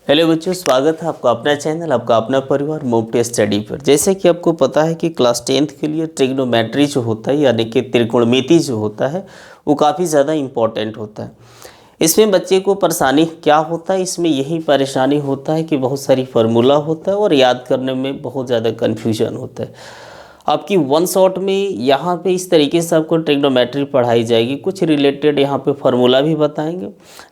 Hello बच्चों, स्वागत है आपका अपना चैनल, आपका अपना परिवार मोक्टे स्टडी पर। जैसे कि आपको पता है कि क्लास 10th के लिए ट्रिग्नोमेट्री जो होता है यानी कि त्रिकोणमिति जो होता है वो काफ़ी ज़्यादा इम्पॉर्टेंट होता है। इसमें बच्चे को परेशानी क्या होता है, इसमें यही परेशानी होता है कि बहुत सारी फार्मूला होता है और याद करने में बहुत ज़्यादा कन्फ्यूजन होता है। आपकी वन शॉट में यहाँ पे इस तरीके से आपको ट्रिग्नोमेट्री पढ़ाई जाएगी। कुछ रिलेटेड यहाँ पे फार्मूला भी बताएंगे।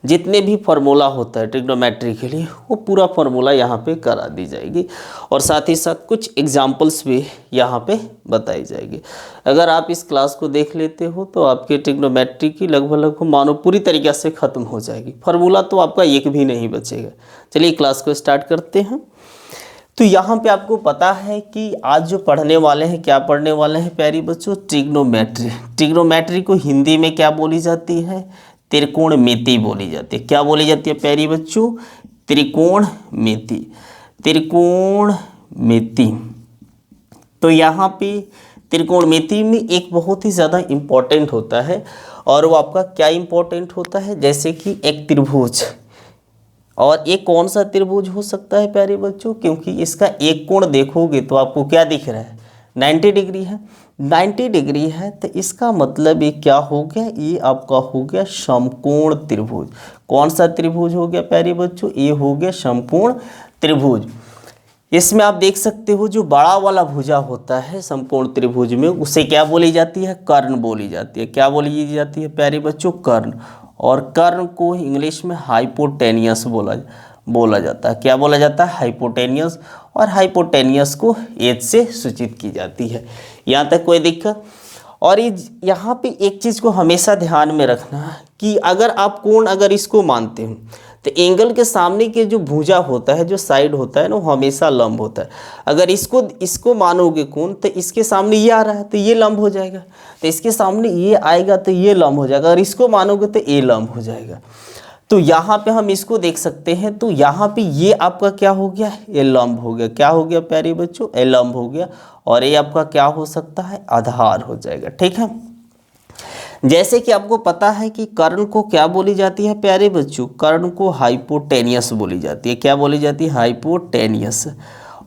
जितने भी फार्मूला होता है ट्रिग्नोमेट्री के लिए वो पूरा फार्मूला यहाँ पे करा दी जाएगी और साथ ही साथ कुछ एग्जांपल्स भी यहाँ पे बताई जाएगी। अगर आप इस क्लास को देख लेते हो तो आपके ट्रिग्नोमेट्री की लगभग मानो पूरी तरीके से ख़त्म हो जाएगी। फार्मूला तो आपका एक भी नहीं बचेगा। चलिए क्लास को स्टार्ट करते हैं। तो यहाँ पे आपको पता है कि आज जो पढ़ने वाले हैं, क्या पढ़ने वाले हैं प्यारी बच्चों, ट्रिग्नोमेट्री। ट्रिग्नोमेट्री को हिंदी में क्या बोली जाती है? त्रिकोणमिति बोली जाती है। क्या बोली जाती है प्यारी बच्चों? त्रिकोणमिति। त्रिकोणमिति। तो यहाँ पे त्रिकोणमिति में एक बहुत ही ज़्यादा इम्पोर्टेंट होता है और वो आपका क्या इम्पोर्टेंट होता है, जैसे कि एक त्रिभुज। और एक कौन सा त्रिभुज हो सकता है प्यारे बच्चों? क्योंकि इसका एक कोण देखोगे तो आपको क्या दिख रहा है? 90 डिग्री है। 90 डिग्री है तो इसका मतलब ये क्या हो गया? ये आपका हो गया समकोण त्रिभुज। कौन सा त्रिभुज हो गया प्यारे बच्चों? ये हो गया समकोण त्रिभुज। इसमें आप देख सकते हो जो बड़ा वाला भुजा होता है समकोण त्रिभुज में, उसे क्या बोली जाती है? कर्ण बोली जाती है। क्या बोली जाती है प्यारे बच्चों? कर्ण। और कर्ण को इंग्लिश में हाइपोटेनियस बोला जाता है। क्या बोला जाता है? हाइपोटेनियस। और हाइपोटेनियस को एच से सूचित की जाती है। यहाँ तक कोई दिक्कत? और यहाँ पे एक चीज़ को हमेशा ध्यान में रखना है कि अगर आप कोण अगर इसको मानते हो तो एंगल के सामने के जो भुजा होता है, जो साइड होता है ना, वो हमेशा लंब होता है। अगर इसको मानोगे कोण तो इसके सामने ये आ रहा है तो ये लंब हो जाएगा, तो इसके सामने ये आएगा तो ये लंब हो जाएगा। अगर इसको मानोगे तो ये लंब हो जाएगा। तो यहाँ पे हम इसको देख सकते हैं। तो यहाँ पे ये आपका क्या हो गया? ये लंब हो गया। क्या हो गया प्यारे बच्चों? ये लंब हो गया। और ये आपका क्या हो सकता है? आधार हो जाएगा। ठीक है। जैसे कि आपको पता है कि कर्ण को क्या बोली जाती है प्यारे बच्चों? कर्ण को हाइपोटेनियस बोली जाती है। क्या बोली जाती है? हाइपोटेनियस।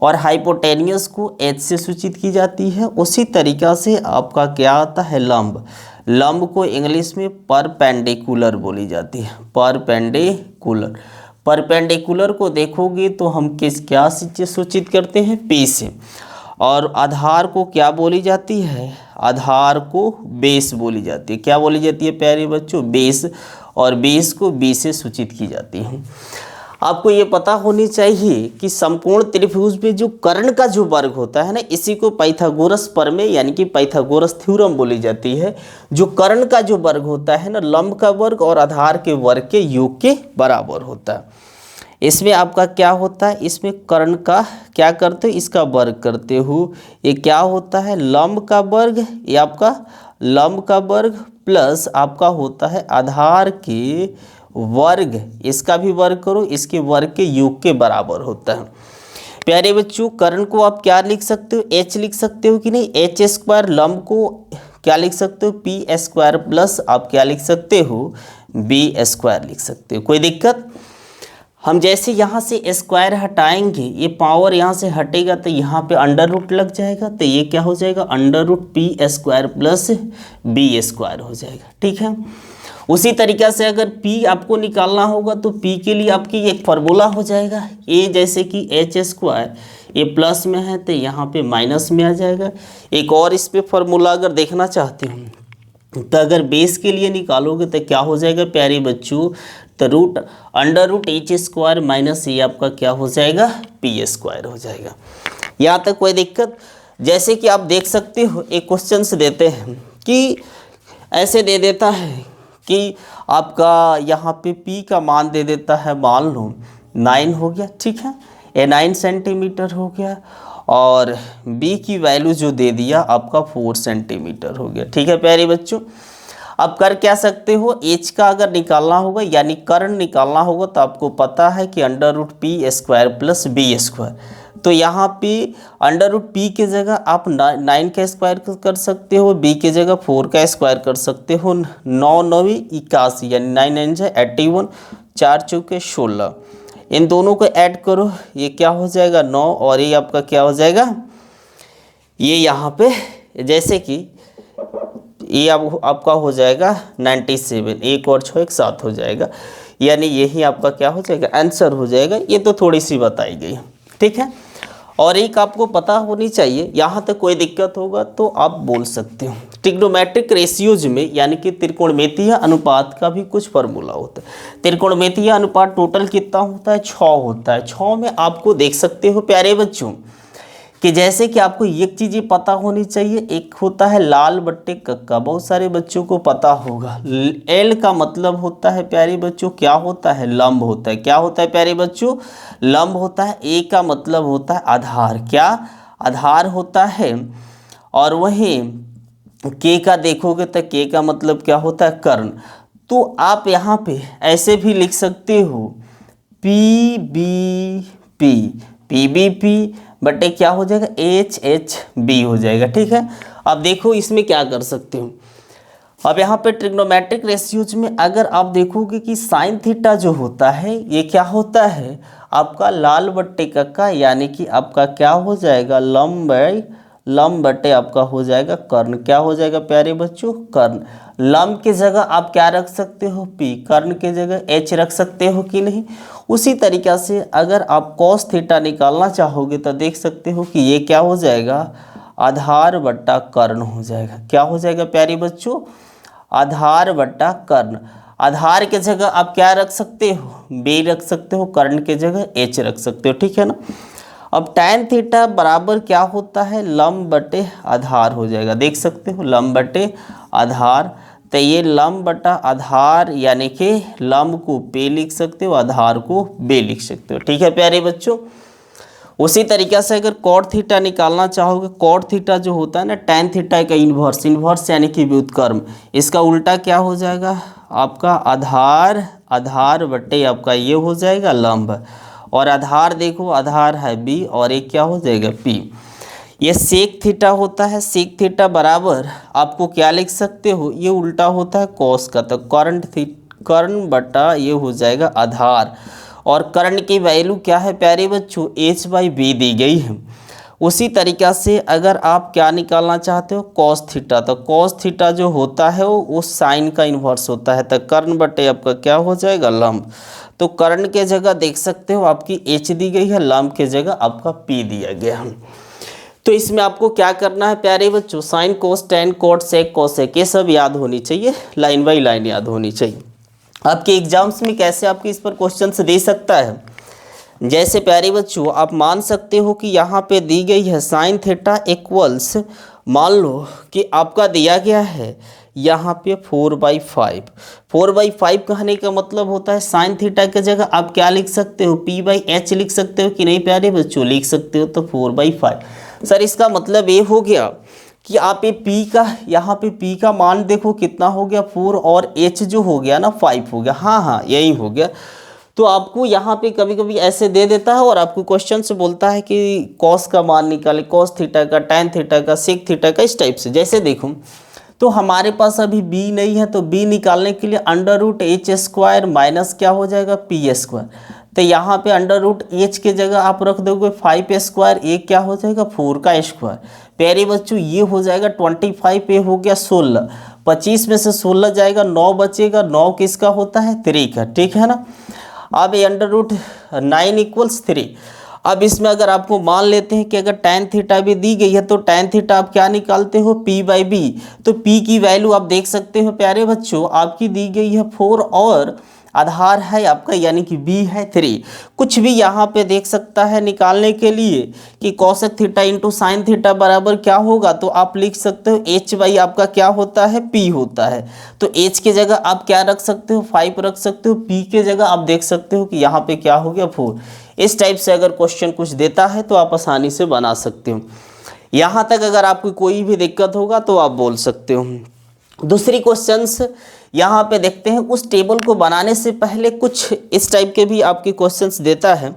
और हाइपोटेनियस को एच से सूचित की जाती है। उसी तरीक़ा से आपका क्या आता है? लंब। लंब को इंग्लिश में परपेंडिकुलर बोली जाती है। परपेंडिकुलर। परपेंडिकुलर को देखोगे तो हम क्या से सूचित करते हैं? पी से। और आधार को क्या बोली जाती है? आधार को बेस बोली जाती है। क्या बोली जाती है प्यारे बच्चों? बेस। और बेस को बी से सूचित की जाती है। आपको ये पता होनी चाहिए कि समकोण त्रिभुज में जो कर्ण का जो वर्ग होता है ना, इसी को पाइथागोरस प्रमेय यानी कि पाइथागोरस थ्योरम बोली जाती है। जो कर्ण का जो वर्ग होता है ना, लंब का वर्ग और आधार के वर्ग के योग के बराबर होता है। इसमें आपका क्या होता है? इसमें कर्ण का क्या करते हो? इसका वर्ग करते हो। ये क्या होता है? लंब का वर्ग। ये आपका लंब का वर्ग प्लस आपका होता है आधार के वर्ग। इसका भी वर्ग करो, इसके वर्ग के योग के बराबर होता है। प्यारे बच्चों, कर्ण को आप क्या लिख सकते हो? एच लिख सकते हो कि नहीं? H square. लंब को क्या लिख सकते हो? पी स्क्वायर प्लस आप क्या लिख सकते हो? बी स्क्वायर लिख सकते हो। कोई दिक्कत? हम जैसे यहाँ से स्क्वायर हटाएंगे, ये पावर यहाँ से हटेगा तो यहाँ पे अंडर रूट लग जाएगा, तो ये क्या हो जाएगा? Under root p square plus b square हो जाएगा। ठीक है। उसी तरीक़ा से अगर p आपको निकालना होगा तो p के लिए आपकी एक फार्मूला हो जाएगा। a जैसे कि एच स्क्वायर, ये प्लस में है तो यहाँ पे माइनस में आ जाएगा। एक और इस पर फार्मूला अगर देखना चाहते हो तो अगर बेस के लिए निकालोगे तो क्या हो जाएगा प्यारे बच्चों? तो under root h square minus ये आपका क्या हो जाएगा? पी स्क्वायर हो जाएगा। यहाँ तक कोई दिक्कत? जैसे कि आप देख सकते हो एक क्वेश्चन से देते हैं कि ऐसे दे देता है कि आपका यहाँ पे p का मान दे देता है, मान लो 9 हो गया। ठीक है। ये 9 सेंटीमीटर हो गया और b की वैल्यू जो दे दिया आपका 4 सेंटीमीटर हो गया। ठीक है प्यारे बच्चों। अब कर क्या सकते हो? h का अगर निकालना होगा यानी कर्ण निकालना होगा तो आपको पता है कि under root p square plus b square. तो यहाँ पे अंडर रूट पी के जगह आप 9 का स्क्वायर कर सकते हो, बी के जगह 4 का स्क्वायर कर सकते हो। 9 9 81 यानी 9 9 81, 4 चौके 16। इन दोनों को ऐड करो, ये क्या हो जाएगा 9, और ये आपका क्या हो जाएगा, ये यहाँ पे जैसे कि ये अब आपका हो जाएगा 97, एक और 6 एक 7 हो जाएगा, यानी यही आपका क्या हो जाएगा आंसर हो जाएगा। ये तो थोड़ी सी बताई गई, ठीक है। और एक आपको पता होनी चाहिए, यहाँ तक कोई दिक्कत होगा तो आप बोल सकते हो। ट्रिग्नोमेट्रिक रेशियोज में यानी कि त्रिकोणमितीय अनुपात का भी कुछ फॉर्मूला होता है। त्रिकोणमितीय अनुपात टोटल कितना होता है, 6 होता है। 6 में आपको देख सकते हो प्यारे बच्चों कि जैसे कि आपको एक चीज़ पता होनी चाहिए, एक होता है लाल बट्टे कक्का, बहुत सारे बच्चों को पता होगा। एल का मतलब होता है प्यारे बच्चों क्या होता है, लंब होता है। क्या होता है प्यारे बच्चों, लंब होता है। ए का मतलब होता है आधार, क्या आधार होता है। और वहीं के का देखोगे तो के का मतलब क्या होता है, कर्ण। तो आप यहाँ पे ऐसे भी लिख सकते हो p b p, p b p बटे क्या हो जाएगा एच एच बी हो जाएगा, ठीक है। अब देखो इसमें क्या कर सकते हो। अब यहाँ पे ट्रिग्नोमेट्रिक रेशियोज में अगर आप देखोगे कि साइन थीटा जो होता है ये क्या होता है आपका लाल बट्टे कक्का, यानी कि आपका क्या हो जाएगा लंब बटे आपका हो जाएगा कर्ण। क्या हो जाएगा प्यारे बच्चों, कर्ण। लंब की जगह आप क्या रख सकते हो पी, कर्ण की जगह एच रख सकते हो कि नहीं। उसी तरीक़ा से अगर आप कॉस थीटा निकालना चाहोगे तो देख सकते हो कि ये क्या हो जाएगा आधार बट्टा कर्ण हो जाएगा। क्या हो जाएगा प्यारे बच्चों, आधार बट्टा कर्ण। आधार के जगह आप क्या रख सकते हो, बी रख सकते हो, कर्ण के जगह एच रख सकते हो, ठीक है ना। अब tan थीटा बराबर क्या होता है लंब बटे आधार हो जाएगा, देख सकते हो लंब बटे आधार। तो ये लंब बटा आधार यानी कि लंब को पे लिख सकते हो, आधार को बे लिख सकते हो, ठीक है प्यारे बच्चों। उसी तरीक़े से अगर कॉट थीटा निकालना चाहोगे, कॉट थीटा जो होता है ना tan थीटा का इन्वर्स यानी कि व्युत्क्रम, इसका उल्टा क्या हो जाएगा आपका आधार बटे आपका ये हो जाएगा लंब। और आधार देखो आधार है बी और एक क्या हो जाएगा पी। ये सेक थीटा होता है, सेक थीटा बराबर आपको क्या लिख सकते हो, ये उल्टा होता है कॉस का, तो कर्ण बटा ये हो जाएगा आधार। और कर्ण की वैल्यू क्या है प्यारे बच्चों h/b दी गई है। उसी तरीक़ा से अगर आप क्या निकालना चाहते हो कॉस थीटा, तो कॉस थीटा जो होता है वो साइन का इन्वर्स होता है, तो कर्ण बटे आपका क्या हो जाएगा लंब। तो कर्ण के जगह देख सकते हो आपकी h दी गई है, लंब के जगह आपका p दिया गया है। तो इसमें आपको क्या करना है प्यारे बच्चों, sine cos tan cot sec cosec ये सब याद होनी चाहिए, लाइन बाई लाइन याद होनी चाहिए। आपके एग्जाम्स में कैसे आपके इस पर क्वेश्चन दे सकता है, जैसे प्यारे बच्चों आप मान सकते हो कि यहाँ पे दी गई है साइन थीटा इक्वल्स, मान लो कि आपका दिया गया है यहाँ पे 4/5। 4/5 कहने का मतलब होता है साइन थीटा की जगह आप क्या लिख सकते हो p/h लिख सकते हो कि नहीं प्यारे बच्चों, लिख सकते हो। तो 4/5 सर इसका मतलब ये हो गया कि आप ये p का यहाँ पे p का मान देखो कितना हो गया 4 और h जो हो गया ना 5 हो गया। हाँ यही हो गया। तो आपको यहाँ पे कभी कभी ऐसे दे देता है और आपको क्वेश्चन से बोलता है कि कॉस का मान निकाले, कॉस थीटा का, टैन थीटा का, सेक थीटा का, इस टाइप से। जैसे देखो तो हमारे पास अभी b नहीं है, तो b निकालने के लिए √h² माइनस क्या हो जाएगा p²। तो यहाँ पे √h के जगह आप रख दोगे 5² एक क्या हो जाएगा 4 का स्क्वायर। प्यारे बच्चों ये हो जाएगा 25, ये हो गया 16, 25 में से 16 जाएगा 9 बचेगा, 9 किसका होता है 3 का, ठीक है ना। अब √9 = 3। अब इसमें अगर आपको मान लेते हैं कि अगर tan थीटा भी दी गई है तो tan थीटा आप क्या निकालते हो p/b। तो p की वैल्यू आप देख सकते हो प्यारे बच्चों आपकी दी गई है 4 और आधार है आपका यानी कि b है 3। कुछ भी यहाँ पे देख सकता है निकालने के लिए कि cosec theta into sine theta बराबर क्या होगा, तो आप लिख सकते हो h/ आपका क्या होता है p होता है। तो h की जगह आप क्या रख सकते हो 5 रख सकते हो, p के जगह आप देख सकते हो कि यहाँ पे क्या हो गया 4। इस टाइप से अगर क्वेश्चन कुछ देता है तो आप आसानी से बना सकते हो। यहाँ तक अगर आपको कोई भी दिक्कत होगा तो आप बोल सकते हो। दूसरी क्वेश्चंस यहाँ पे देखते हैं। उस टेबल को बनाने से पहले कुछ इस टाइप के भी आपके क्वेश्चंस देता है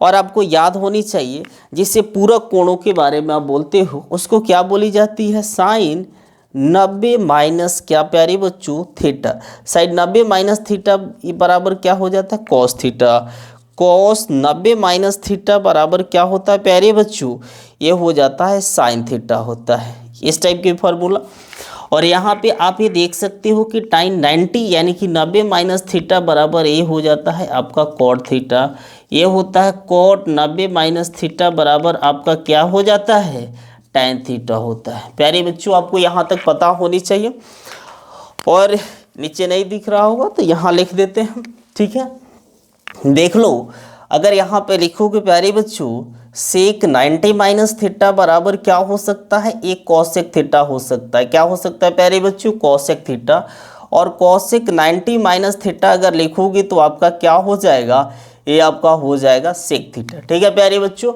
और आपको याद होनी चाहिए, जिससे पूरक कोणों के बारे में आप बोलते हो उसको क्या बोली जाती है साइन 90 माइनस क्या प्यारे बच्चों थीटा। साइन 90 माइनस थीटा बराबर क्या हो जाता है cos theta. Cos 90 minus theta बराबर क्या होता है प्यारे बच्चों, ये हो जाता है साइन थीटा होता है, इस टाइप के फार्मूला। और यहाँ पे आप ये देख सकते हो कि टाइन 90 यानी कि 90 माइनस थीटा बराबर ये हो जाता है आपका कॉट थीटा, ये होता है कॉट 90 माइनस थीटा बराबर आपका क्या हो जाता है टैन थीटा होता है। प्यारे बच्चों आपको यहाँ तक पता होनी चाहिए, और नीचे नहीं दिख रहा होगा तो यहाँ लिख देते हैं, ठीक है। देख लो, अगर यहाँ पे लिखोगे प्यारे बच्चों सेक 90 माइनस थीटा बराबर क्या हो सकता है, एक कॉसेक थीटा हो सकता है। क्या हो सकता है प्यारे बच्चों, कॉसेक थीटा। और कॉसेक 90 माइनस थीटा अगर लिखोगे तो आपका क्या हो जाएगा, ये आपका हो जाएगा सेक थीटा। ठीक है प्यारे बच्चों।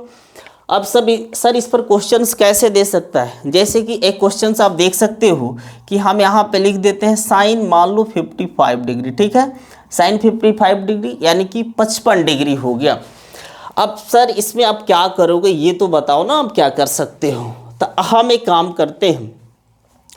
अब सर इस पर क्वेश्चंस कैसे दे सकता है, जैसे कि एक क्वेश्चन आप देख सकते हो कि हम यहाँ पे लिख देते हैं साइन मान लो 55 डिग्री, ठीक है, साइन 55 डिग्री यानी कि 55 डिग्री हो गया। अब सर इसमें आप क्या करोगे ये तो बताओ ना, आप क्या कर सकते हो। तो हम एक काम करते हैं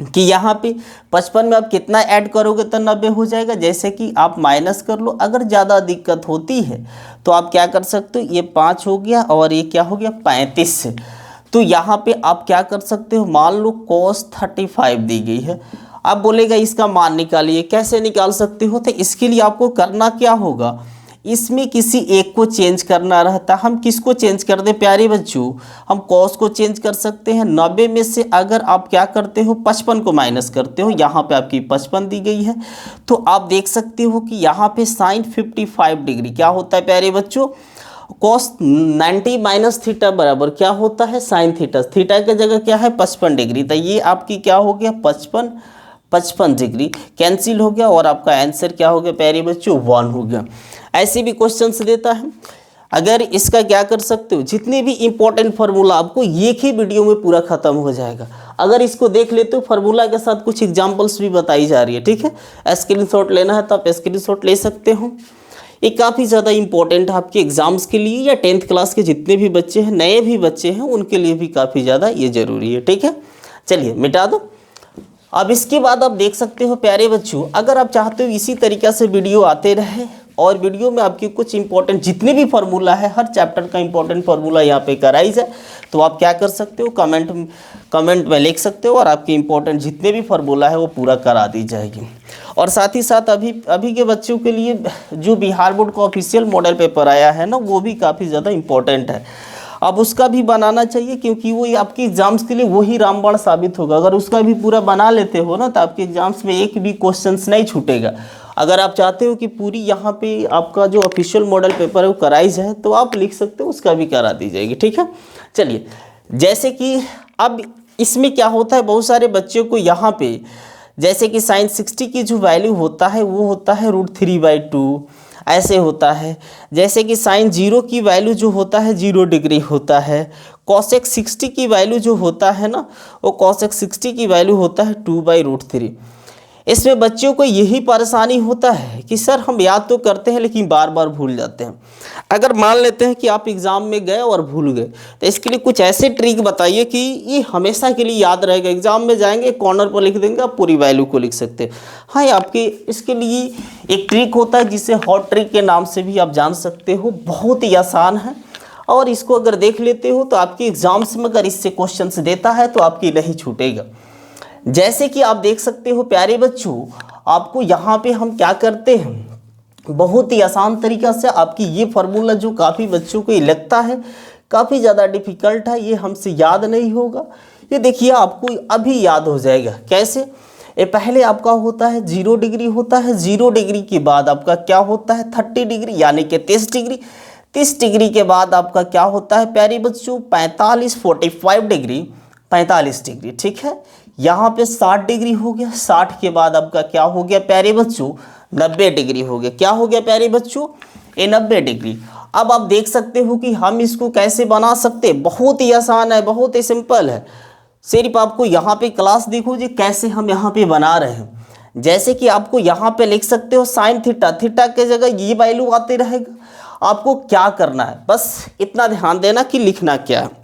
कि यहाँ पे 55 में आप कितना ऐड करोगे तो 90 हो जाएगा। जैसे कि आप माइनस कर लो, अगर ज़्यादा दिक्कत होती है तो आप क्या कर सकते हो, ये 5 हो गया और ये क्या हो गया 35। तो यहाँ पे आप क्या कर सकते हो, मान लो cos 35 दी गई है, अब बोलेगा इसका मान निकालिए, कैसे निकाल सकते हो। तो इसके लिए आपको करना क्या होगा, इसमें किसी एक को चेंज करना रहता है। हम किसको चेंज कर दें प्यारे बच्चों, हम कॉस को चेंज कर सकते हैं। 90 में से अगर आप क्या करते हो 55 को माइनस करते हो, यहाँ पे आपकी 55 दी गई है, तो आप देख सकते हो कि यहाँ पे साइन 55 डिग्री क्या होता है प्यारे बच्चों, कॉस 90 माइनस थीटा बराबर क्या होता है साइन थीटा। थीटा की जगह क्या है 55 डिग्री, तो ये आपकी क्या हो गया 55 डिग्री कैंसिल हो गया, और आपका आंसर क्या हो गया प्यारे बच्चों 1 हो गया। ऐसे भी क्वेश्चंस देता है। अगर इसका क्या कर सकते हो, जितने भी इंपॉर्टेंट फार्मूला आपको एक ही वीडियो में पूरा खत्म हो जाएगा। अगर इसको देख लेते हो फार्मूला के साथ कुछ एग्जांपल्स भी बताई जा रही है, ठीक है। स्क्रीनशॉट लेना है तो आप स्क्रीनशॉट ले सकते हो। ये काफ़ी ज़्यादा इंपॉर्टेंट है आपके एग्जाम्स के लिए, या 10th क्लास के जितने भी बच्चे हैं, नए भी बच्चे हैं, उनके लिए भी काफ़ी ज़्यादा ये ज़रूरी है, ठीक है। चलिए मिटा दो। अब इसके बाद आप देख सकते हो प्यारे बच्चों, अगर आप चाहते हो इसी तरीक़े से वीडियो आते रहे और वीडियो में आपके कुछ इंपॉर्टेंट जितने भी फार्मूला है, हर चैप्टर का इंपॉर्टेंट फार्मूला यहाँ पे कराई जाए, तो आप क्या कर सकते हो कमेंट में लिख सकते हो, और आपके इंपॉर्टेंट जितने भी फार्मूला है वो पूरा करा दी जाएगी। और साथ ही साथ अभी के बच्चों के लिए जो बिहार बोर्ड का ऑफिशियल मॉडल पेपर आया है ना, वो भी काफ़ी ज़्यादा इंपॉर्टेंट है। अब उसका भी बनाना चाहिए, क्योंकि वो आपके एग्जाम्स के लिए वही रामबाण साबित होगा। अगर उसका भी पूरा बना लेते हो ना, तो आपके एग्जाम्स में एक भी क्वेश्चंस नहीं छूटेगा। अगर आप चाहते हो कि पूरी यहाँ पे आपका जो ऑफिशियल मॉडल पेपर है वो कराई जाए, तो आप लिख सकते हो, उसका भी करा दी जाएगी, ठीक है। चलिए, जैसे कि अब इसमें क्या होता है, बहुत सारे बच्चों को यहाँ पे जैसे कि साइन 60 की जो वैल्यू होता है वो होता है √3/2, ऐसे होता है। जैसे कि साइन 0 की वैल्यू जो होता है 0 डिग्री होता है। कॉसेक 60 की वैल्यू जो होता है ना, वो कॉसेक 60 की वैल्यू होता है 2/√3। इसमें बच्चों को यही परेशानी होता है कि सर हम याद तो करते हैं लेकिन बार बार भूल जाते हैं। अगर मान लेते हैं कि आप एग्ज़ाम में गए और भूल गए, तो इसके लिए कुछ ऐसे ट्रिक बताइए कि ये हमेशा के लिए याद रहेगा। एग्ज़ाम में जाएंगे, कॉर्नर पर लिख देंगे, आप पूरी वैल्यू को लिख सकते हैं। हाँ, आपके इसके लिए एक ट्रिक होता है जिसे हॉट ट्रिक के नाम से भी आप जान सकते हो। बहुत ही आसान है, और इसको अगर देख लेते हो तो आपके एग्ज़ाम्स में अगर इससे क्वेश्चन देता है तो आपकी नहीं छूटेगा। जैसे कि आप देख सकते हो प्यारे बच्चों, आपको यहाँ पे हम क्या करते हैं, बहुत ही आसान तरीक़ा से आपकी ये फार्मूला जो काफ़ी बच्चों को ये लगता है काफ़ी ज़्यादा डिफ़िकल्ट है, ये हमसे याद नहीं होगा, ये देखिए आपको अभी याद हो जाएगा। कैसे, ये पहले आपका होता है 0 डिग्री होता है, 0 डिग्री के बाद आपका क्या होता है 30 डिग्री यानी कि 30 डिग्री। 30 डिग्री के बाद आपका क्या होता है प्यारे बच्चों 45 डिग्री, 45 डिग्री, ठीक है। यहाँ पे 60 डिग्री हो गया, 60 के बाद आपका क्या हो गया प्यारे बच्चों 90 डिग्री हो गया। क्या हो गया प्यारे बच्चों, ये 90 डिग्री। अब आप देख सकते हो कि हम इसको कैसे बना सकते हैं, बहुत ही आसान है, बहुत ही सिंपल है। सिर्फ आपको यहाँ पे क्लास देखो जी कैसे हम यहाँ पे बना रहे हैं। जैसे कि आपको यहाँ पे लिख सकते हो साइन थीटा, थीटा के जगह ये वैल्यू आते रहेगा। आपको क्या करना है, बस इतना ध्यान देना कि लिखना क्या है।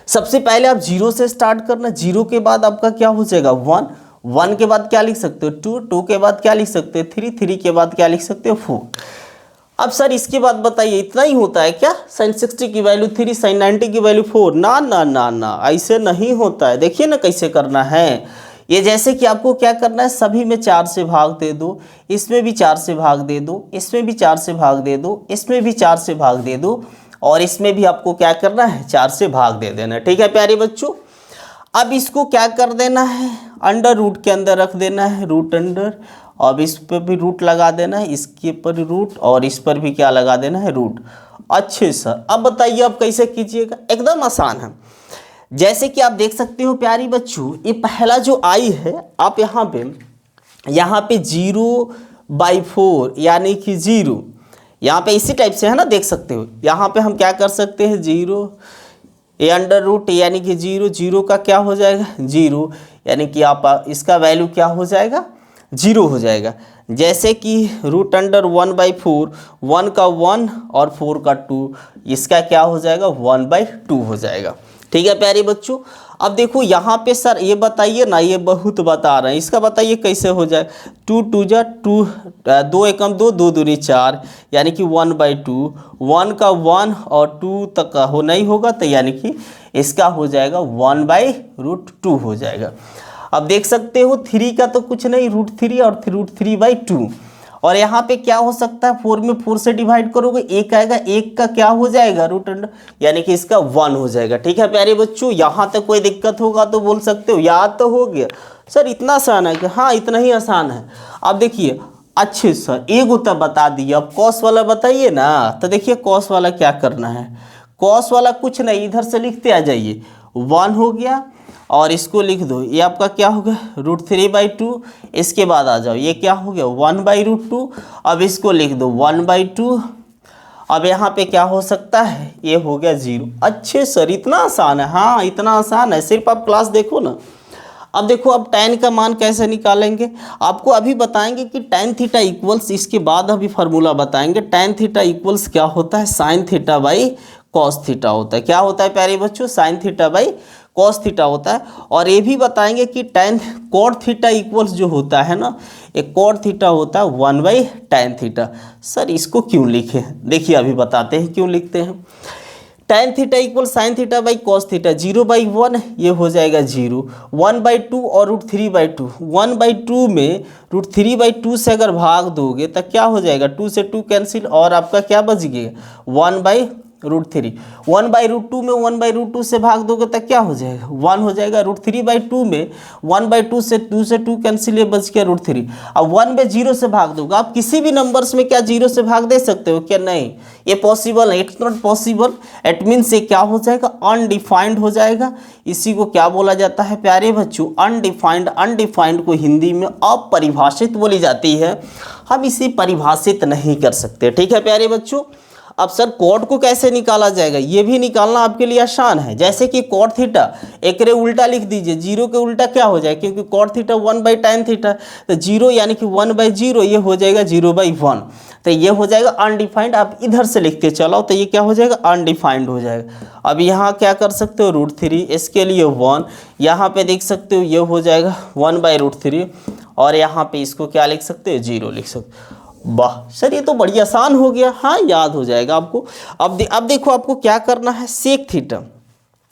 सबसे पहले आप 0 से स्टार्ट करना, 0 के बाद आपका क्या हो जाएगा 1, 1 के बाद क्या लिख सकते हो 2, 2 के बाद क्या लिख सकते हो 3, 3 के बाद क्या लिख सकते हो 4। अब सर इसके बाद बताइए इतना ही होता है क्या, साइन 60 की वैल्यू 3, साइन 90 की वैल्यू 4? ना ना ना ना, ऐसे नहीं होता है। देखिए ना कैसे करना है। ये जैसे कि आपको क्या करना है, सभी में 4 से भाग दे दो, इसमें भी 4 से भाग दे दो, इसमें भी 4 से भाग दे दो, इसमें भी 4 से भाग दे दो, और इसमें भी आपको क्या करना है, 4 से भाग दे देना। ठीक है प्यारे बच्चों। अब इसको क्या कर देना है, अंडर रूट के अंदर रख देना है, रूट अंडर। अब इस पर भी रूट लगा देना है, इसके पर रूट, और इस पर भी क्या लगा देना है, रूट। अच्छे सर, अब बताइए अब कैसे कीजिएगा। एकदम आसान है। जैसे कि आप देख सकते हो प्यारी बच्चों, ये पहला जो आई है, आप यहाँ पे 0/4 यानी कि 0, यहाँ पे इसी टाइप से है ना, देख सकते हो। यहाँ पे हम क्या कर सकते हैं, 0, ए अंडर रूट यानी कि 0, 0 का क्या हो जाएगा, 0, यानी कि आप इसका वैल्यू क्या हो जाएगा, 0 हो जाएगा। जैसे कि रूट अंडर 1/4, 1 का 1 और 4 का 2, इसका क्या हो जाएगा, 1/2 हो जाएगा। ठीक है प्यारे बच्चों। अब देखो यहाँ पे सर ये बताइए ना, ये बहुत बता रहे हैं, इसका बताइए कैसे हो जाए। 2 2 जा 2, 2 एकम 2, 2 दूनी 4, यानी कि 1/2, 1 का 1 और 2 तक का हो नहीं होगा, तो यानी कि इसका हो जाएगा 1/√2 हो जाएगा। अब देख सकते हो 3 का तो कुछ नहीं, √3 और √3/2, और यहाँ पे क्या हो सकता है, 4 में 4 से डिवाइड करोगे 1 आएगा, 1 का क्या हो जाएगा, रूट अंडर, यानी कि इसका 1 हो जाएगा। ठीक है प्यारे बच्चों, यहाँ तक कोई दिक्कत होगा तो बोल सकते हो, याद तो हो गया सर, इतना आसान है कि हाँ इतना ही आसान है। अब देखिए अच्छे सर एक उत्तर बता दिए, अब कॉस वाला बताइए ना। तो देखिए कॉस वाला क्या करना है, कॉस वाला कुछ नहीं, इधर से लिखते आ जाइए, 1 हो गया, और इसको लिख दो, ये आपका क्या हो गया, √3/2। इसके बाद आ जाओ, ये क्या हो गया, 1/√2। अब इसको लिख दो 1/2। अब यहाँ पे क्या हो सकता है, ये हो गया 0। अच्छे सर इतना आसान है, हाँ इतना आसान है, सिर्फ आप क्लास देखो ना। अब देखो अब tan का मान कैसे निकालेंगे, आपको अभी बताएंगे कि tan थीटा इक्वल्स, इसके बाद अभी फार्मूला बताएंगे। tan थीटा इक्वल्स क्या होता है, sin theta by cos theta होता है। क्या होता है प्यारे बच्चों, sin theta by cos theta होता है। और ये भी बताएंगे कि tan cot थीटा इक्वल्स जो होता है ना, एक cot थीटा होता है 1/tan थीटा। सर इसको क्यों लिखे, देखिए अभी बताते हैं क्यों लिखते हैं। tan theta equal sine theta by cos theta, 0/1 ये हो जाएगा 0, 1/2 और √3/2, 1/2 में √3/2 से अगर भाग दोगे तो क्या हो जाएगा, 2 से 2 कैंसिल, और आपका क्या बच गया 1/√3। 1/√2 में 1/√2 से भाग दोगे तो क्या हो जाएगा, 1 हो जाएगा। √3/2 में 1/2 से 2 कैंसिल, ये बच गया √3। अब 1/0 से भाग दोगे, आप किसी भी नंबर्स में क्या 0 से भाग दे सकते हो क्या, नहीं, ये पॉसिबल है, it's not possible. It means ये क्या हो जाएगा, अनडिफाइंड हो जाएगा। इसी को क्या बोला जाता है प्यारे बच्चों, अनडिफाइंड। अनडिफाइंड को हिंदी में अपरिभाषित बोली जाती है, हम इसे परिभाषित नहीं कर सकते। ठीक है प्यारे बच्चों। अब सर कॉट को कैसे निकाला जाएगा, ये भी निकालना आपके लिए आसान है। जैसे कि कॉट थीटा एक रे उल्टा लिख दीजिए, 0 के उल्टा क्या हो जाए, क्योंकि कॉट थीटा 1/tan थीटा, तो 0 यानी कि 1/0 ये हो जाएगा 0/1, तो ये हो जाएगा अनडिफाइंड। आप इधर से लिखते चलाओ तो ये क्या हो जाएगा, अनडिफाइंड हो जाएगा। अब यहाँ क्या कर सकते हो, √3, इसके लिए 1, यहाँ पे देख सकते हो ये हो जाएगा 1/√3, और यहाँ पे इसको क्या लिख सकते हो, 0 लिख सकते हो। वाह सर ये तो बड़ी आसान हो गया, हाँ याद हो जाएगा आपको। अब देखो आपको क्या करना है, sec theta.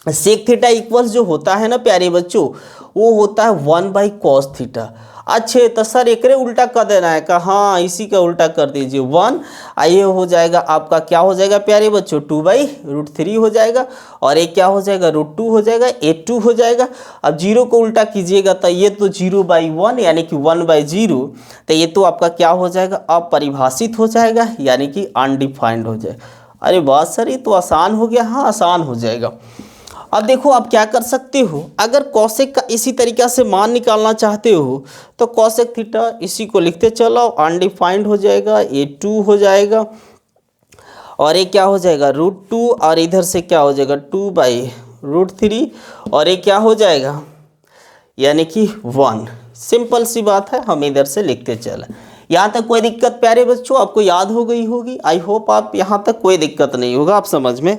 Sec theta equals जो होता है ना प्यारे बच्चों, वो होता है 1/cos थीटा। अच्छे तो सर एक उल्टा कर देना है, कहा हाँ इसी का उल्टा कर दीजिए 1, ये हो जाएगा आपका क्या हो जाएगा प्यारे बच्चों, 2/√3 हो जाएगा, और एक क्या हो जाएगा, √2 हो जाएगा, 2 हो जाएगा। अब 0 को उल्टा कीजिएगा तो ये तो 0/1 यानी कि 1/0, तो ये तो आपका क्या हो जाएगा, अपरिभाषित हो जाएगा, यानी कि अनडिफाइंड हो जाएगा। अरे वाह सर ये तो आसान हो गया, हाँ आसान हो जाएगा। अब देखो आप क्या कर सकते हो, अगर कॉसेक का इसी तरीक़ा से मान निकालना चाहते हो तो कॉसेक थीटा इसी को लिखते चलो, अनडिफाइंड हो जाएगा, ये 2 हो जाएगा, और ये क्या हो जाएगा √2, और इधर से क्या हो जाएगा 2/√3, और ये क्या हो जाएगा यानी कि 1। सिंपल सी बात है, हम इधर से लिखते चले। यहाँ तक कोई दिक्कत प्यारे बच्चों आपको याद हो गई होगी, आई होप आप यहाँ तक कोई दिक्कत नहीं होगा, आप समझ में,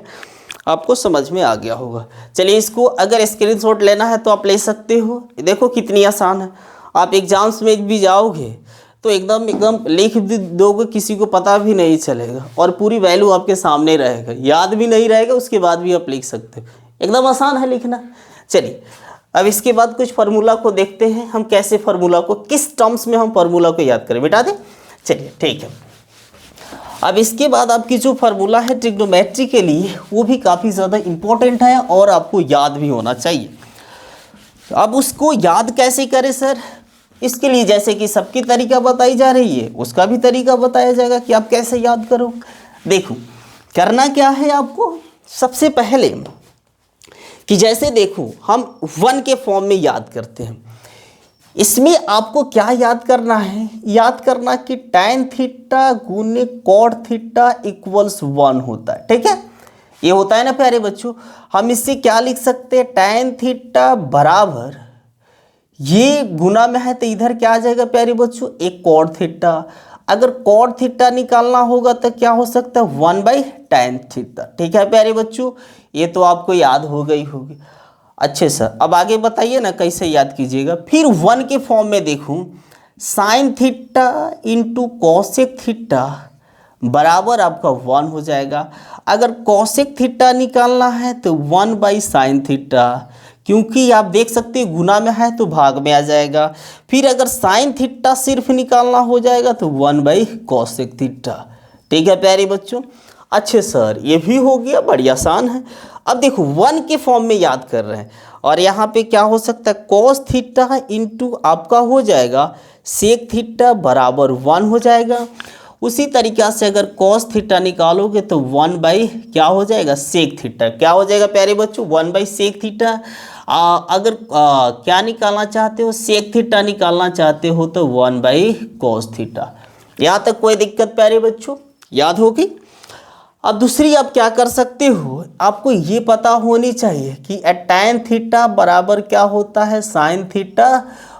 आपको समझ में आ गया होगा। चलिए इसको अगर स्क्रीनशॉट लेना है तो आप ले सकते हो, देखो कितनी आसान है। आप एग्जाम्स में भी जाओगे तो एकदम एकदम लिख भी दोगे, किसी को पता भी नहीं चलेगा और पूरी वैल्यू आपके सामने रहेगा, याद भी नहीं रहेगा, उसके बाद भी आप लिख सकते हो। एकदम आसान है लिखना। चलिए अब इसके बाद कुछ फार्मूला को देखते हैं, हम कैसे फार्मूला को, किस टर्म्स में हम फार्मूला को याद करें, बेटा दे। चलिए ठीक है। अब इसके बाद आपकी जो फार्मूला है ट्रिग्नोमेट्री के लिए, वो भी काफ़ी ज़्यादा इम्पोर्टेंट है और आपको याद भी होना चाहिए। अब उसको याद कैसे करें सर? इसके लिए जैसे कि सबकी तरीका बताई जा रही है, उसका भी तरीका बताया जाएगा कि आप कैसे याद करो। देखो करना क्या है आपको, सबसे पहले कि जैसे देखो हम 1 के फॉर्म में याद करते हैं, इसमें आपको क्या याद करना है, याद करना कि tan थीटा गुने cot थीटा इक्वल्स 1 होता है। ठीक है, ये होता है ना प्यारे बच्चों। हम इससे क्या लिख सकते हैं, tan थीटा बराबर, ये गुना में है तो इधर क्या आ जाएगा प्यारे बच्चों, एक cot थीटा। अगर cot थीटा निकालना होगा तो क्या हो सकता है, 1/tan थीटा। ठीक है प्यारे बच्चों, ये तो आपको याद हो गई होगी। अच्छे सर, अब आगे बताइए ना कैसे याद कीजिएगा। फिर 1 के फॉर्म में देखूं, sin theta into cosec theta बराबर आपका 1 हो जाएगा। अगर कॉसेक थीटा निकालना है तो 1/sin थीटा, क्योंकि आप देख सकते हैं गुना में है तो भाग में आ जाएगा। फिर अगर sin थीटा सिर्फ निकालना हो जाएगा तो 1/cosec थीटा। ठीक है प्यारे बच्चों। अच्छे सर, ये भी हो गया, बड़ी आसान है। अब देखो 1 के फॉर्म में याद कर रहे हैं और यहाँ पे क्या हो सकता है, cos थीटा इंटू आपका हो जाएगा sec थीटा बराबर 1 हो जाएगा। उसी तरीक़ा से अगर cos थीटा निकालोगे तो 1 क्या हो जाएगा, sec थीटा। क्या हो जाएगा प्यारे बच्चों, 1/sec थीटा। अगर क्या निकालना चाहते हो, sec थीटा निकालना चाहते हो तो 1/cos थीटा। यहाँ तक कोई दिक्कत प्यारे बच्चों, याद होगी। अब दूसरी आप क्या कर सकते हो, आपको ये पता होनी चाहिए कि tan थीटा बराबर क्या होता है, sin थीटा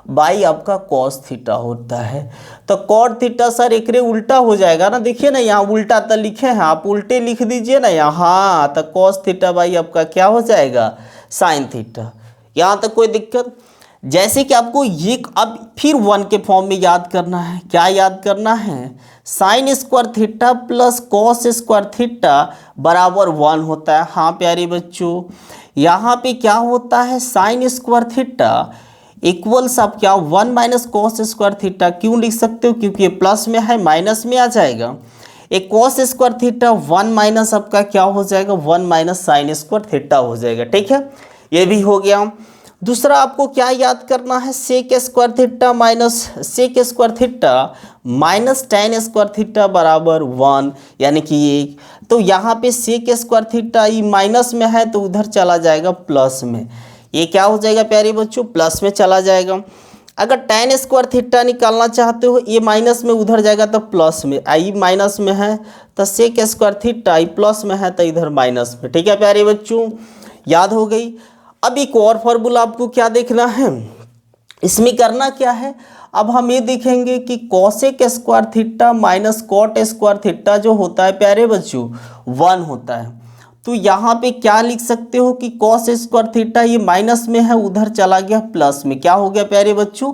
बाई आपका cos थीटा होता है। तो cot थीटा सर एक रे उल्टा हो जाएगा ना, देखिए ना यहाँ उल्टा तो लिखे हैं, आप उल्टे लिख दीजिए ना यहाँ, तो cos थीटा बाई आपका क्या हो जाएगा, sin थीटा। यहाँ तक कोई दिक्कत। जैसे कि आपको ये अब फिर 1 के फॉर्म में याद करना है, क्या याद करना है, sine square theta plus cos square theta बराबर 1 होता है। हाँ प्यारे बच्चों, यहाँ पे क्या होता है, साइन स्क्वायर थीटा इक्वल्स आप क्या 1 माइनस कॉस स्क्वायर थीटा। क्यों लिख सकते हो, क्योंकि ये प्लस में है, माइनस में आ जाएगा। एक कॉस स्क्वायर थीटा 1 माइनस आपका क्या हो जाएगा, 1 माइनस साइन स्क्वायर थीटा हो जाएगा। ठीक है, ये भी हो गया। दूसरा आपको क्या याद करना है, sec square theta minus sec square theta minus tan square theta बराबर 1, यानी कि 1। तो यहाँ पे सेक स्क्वायर थीटा ये माइनस में है तो उधर चला जाएगा प्लस में, ये क्या हो जाएगा प्यारे बच्चों, प्लस में चला जाएगा। अगर tan स्क्वायर थीटा निकालना चाहते हो, ये माइनस में उधर जाएगा तो प्लस में, आई माइनस में है तो सेक स्क्वायर थीटा आई प्लस में है तो इधर माइनस में। ठीक है प्यारे बच्चों, याद हो गई। अब एक और फॉर्मूला आपको क्या देखना है, इसमें करना क्या है, अब हम ये देखेंगे कि cosec square theta minus cot square theta जो होता है प्यारे बच्चों 1 होता है। तो यहाँ पे क्या लिख सकते हो कि कॉस स्क्वायर थीटा ये माइनस में है, उधर चला गया प्लस में, क्या हो गया प्यारे बच्चों,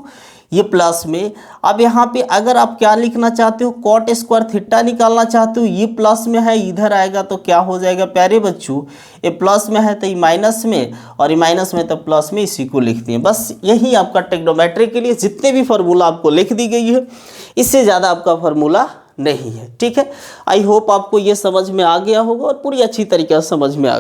ये प्लस में। अब यहाँ पे अगर आप क्या लिखना चाहते हो, कॉट स्क्वायर थीटा निकालना चाहते हो, ये प्लस में है, इधर आएगा तो क्या हो जाएगा प्यारे बच्चों, ये प्लस में है तो ये माइनस में, और ये माइनस में तो प्लस में, इसी को लिखते हैं। बस यही आपका ट्रिग्नोमेट्री के लिए जितने भी फार्मूला आपको लिख दी गई है, इससे ज़्यादा आपका फार्मूला नहीं है। ठीक है, आई होप आपको ये समझ में आ गया होगा और पूरी अच्छी तरीके से समझ में आ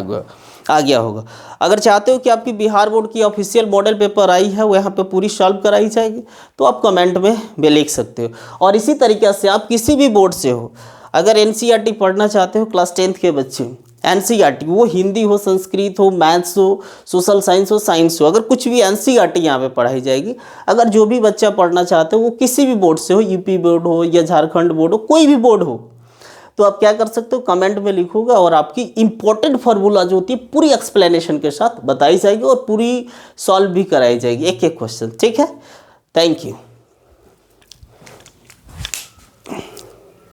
गया होगा। अगर चाहते हो कि आपकी बिहार बोर्ड की ऑफिशियल मॉडल पेपर आई है वो यहाँ पे पूरी सॉल्व कराई जाएगी, तो आप कमेंट में भी लिख सकते हो। और इसी तरीके से आप किसी भी बोर्ड से हो, अगर एनसीईआरटी पढ़ना चाहते हो, क्लास 10th के बच्चे, एनसीईआरटी वो हिंदी हो, संस्कृत हो, मैथ्स हो, सोशल साइंस हो, साइंस हो, अगर कुछ भी एनसीईआरटी यहाँ पे पढ़ाई जाएगी। अगर जो भी बच्चा पढ़ना चाहते हो वो किसी भी बोर्ड से हो, यूपी बोर्ड हो या झारखंड बोर्ड हो, कोई भी बोर्ड हो, तो आप क्या कर सकते हो, कमेंट में लिखोगे और आपकी इंपॉर्टेंट फार्मूला जो होती है पूरी एक्सप्लेनेशन के साथ बताई जाएगी और पूरी सॉल्व भी कराई जाएगी, एक एक क्वेश्चन। ठीक है, थैंक यू।